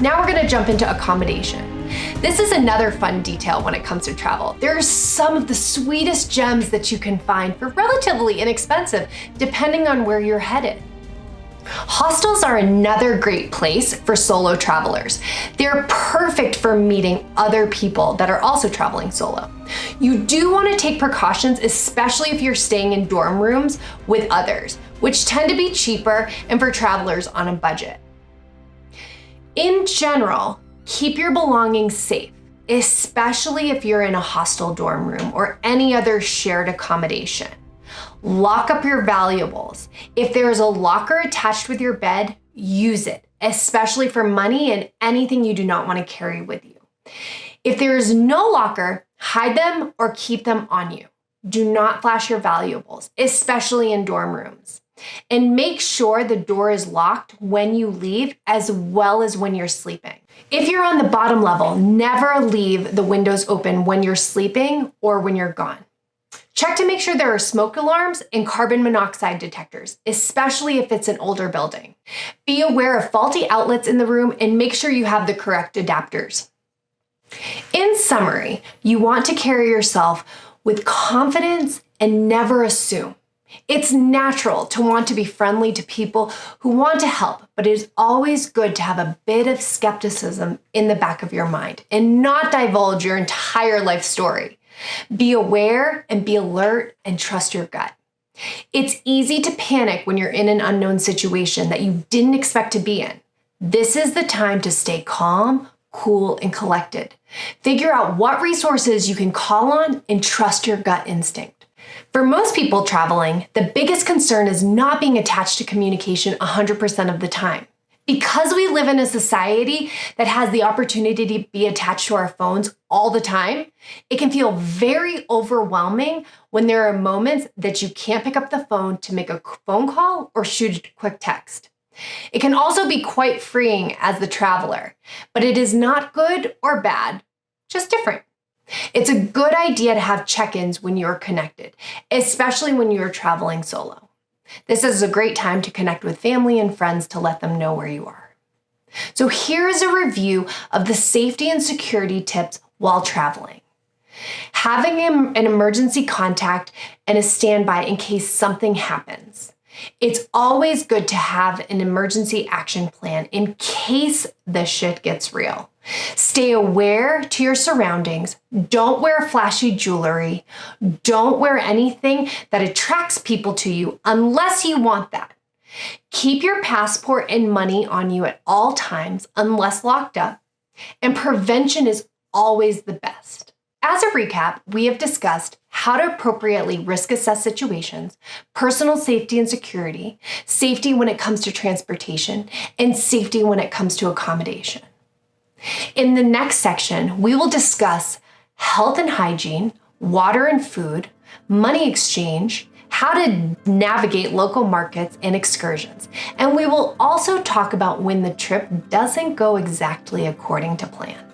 Now we're gonna jump into accommodation. This is another fun detail when it comes to travel. There are some of the sweetest gems that you can find for relatively inexpensive, depending on where you're headed. Hostels are another great place for solo travelers. They're perfect for meeting other people that are also traveling solo. You do want to take precautions, especially if you're staying in dorm rooms with others, which tend to be cheaper and for travelers on a budget. In general, keep your belongings safe, especially if you're in a hostel dorm room or any other shared accommodation. Lock up your valuables. If there is a locker attached with your bed, use it, especially for money and anything you do not want to carry with you. If there is no locker, hide them or keep them on you. Do not flash your valuables, especially in dorm rooms. And make sure the door is locked when you leave as well as when you're sleeping. If you're on the bottom level, never leave the windows open when you're sleeping or when you're gone. Check to make sure there are smoke alarms and carbon monoxide detectors, especially if it's an older building. Be aware of faulty outlets in the room and make sure you have the correct adapters. In summary, you want to carry yourself with confidence and never assume. It's natural to want to be friendly to people who want to help, but it is always good to have a bit of skepticism in the back of your mind and not divulge your entire life story. Be aware and be alert and trust your gut. It's easy to panic when you're in an unknown situation that you didn't expect to be in. This is the time to stay calm, cool, and collected. Figure out what resources you can call on and trust your gut instinct. For most people traveling, the biggest concern is not being attached to communication 100% of the time. Because we live in a society that has the opportunity to be attached to our phones all the time, it can feel very overwhelming when there are moments that you can't pick up the phone to make a phone call or shoot a quick text. It can also be quite freeing as the traveler, but it is not good or bad, just different. It's a good idea to have check-ins when you're connected, especially when you're traveling solo. This is a great time to connect with family and friends to let them know where you are. So here is a review of the safety and security tips while traveling. Having an emergency contact and a standby in case something happens. It's always good to have an emergency action plan in case the shit gets real. Stay aware to your surroundings. Don't wear flashy jewelry. Don't wear anything that attracts people to you unless you want that. Keep your passport and money on you at all times unless locked up. And prevention is always the best. As a recap, we have discussed how to appropriately risk assess situations, personal safety and security, safety when it comes to transportation, and safety when it comes to accommodation. In the next section, we will discuss health and hygiene, water and food, money exchange, how to navigate local markets and excursions. And we will also talk about when the trip doesn't go exactly according to plan.